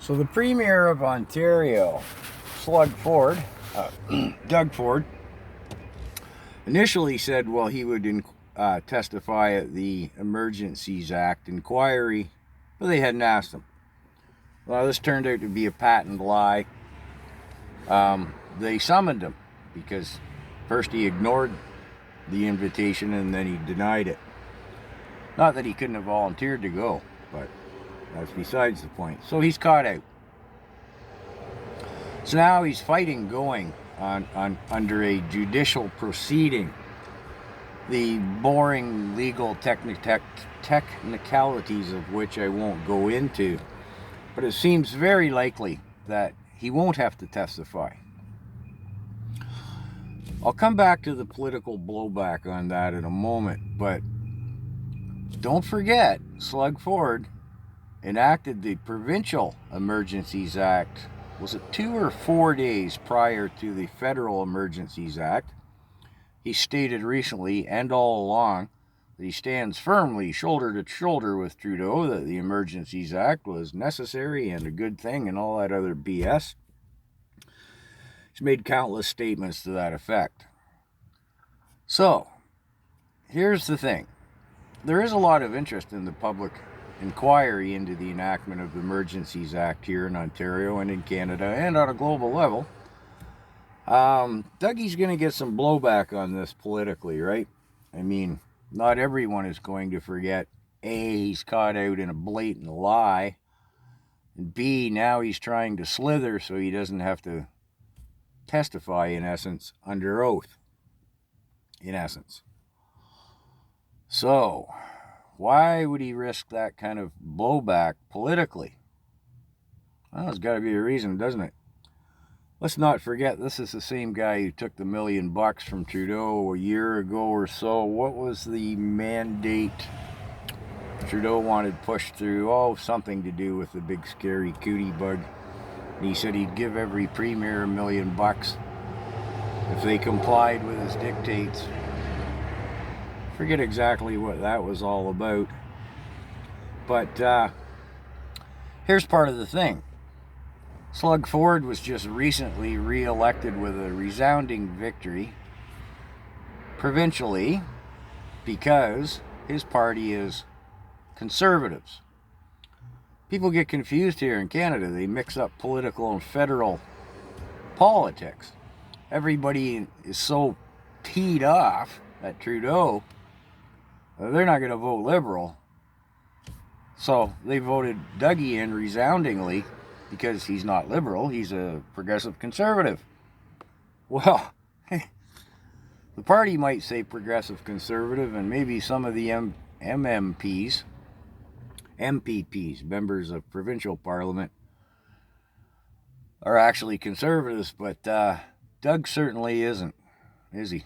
So the Premier of Ontario, Doug Ford, initially said, well, he would testify at the Emergencies Act inquiry, but they hadn't asked him. Well, this turned out to be a patent lie. They summoned him because first he ignored the invitation and then he denied it. Not that he couldn't have volunteered to go, but that's besides the point. So he's caught out. So now he's fighting going on under a judicial proceeding. The boring legal technicalities of which I won't go into. But it seems very likely that he won't have to testify. I'll come back to the political blowback on that in a moment, but don't forget, Slug Ford enacted the Provincial Emergencies Act, was it 2 or 4 days prior to the Federal Emergencies Act. He stated recently and all along that he stands firmly shoulder to shoulder with Trudeau that the Emergencies Act was necessary and a good thing and all that other BS. He's made countless statements to that effect. So, here's the thing. There is a lot of interest in the public inquiry into the enactment of the Emergencies Act here in Ontario and in Canada and on a global level. Dougie's going to get some blowback on this politically, right? I mean, not everyone is going to forget, A, he's caught out in a blatant lie, and B, now he's trying to slither so he doesn't have to testify, in essence, under oath. In essence. So, why would he risk that kind of blowback politically? Well, there's got to be a reason, doesn't it? Let's not forget, this is the same guy who took the $1 million from Trudeau a year ago or so. What was the mandate Trudeau wanted pushed through? Oh, something to do with the big scary cootie bug. And he said he'd give every premier $1 million if they complied with his dictates. Forget exactly what that was all about. But here's part of the thing. Slug Ford was just recently re-elected with a resounding victory provincially because his party is conservatives. People get confused here in Canada. They mix up political and federal politics. Everybody is so teed off at Trudeau, they're not going to vote Liberal. So they voted Dougie in resoundingly because he's not Liberal, he's a progressive conservative. Well, the party might say progressive conservative, and maybe some of the MPPs, members of provincial parliament, are actually conservatives, but Doug certainly isn't, is he?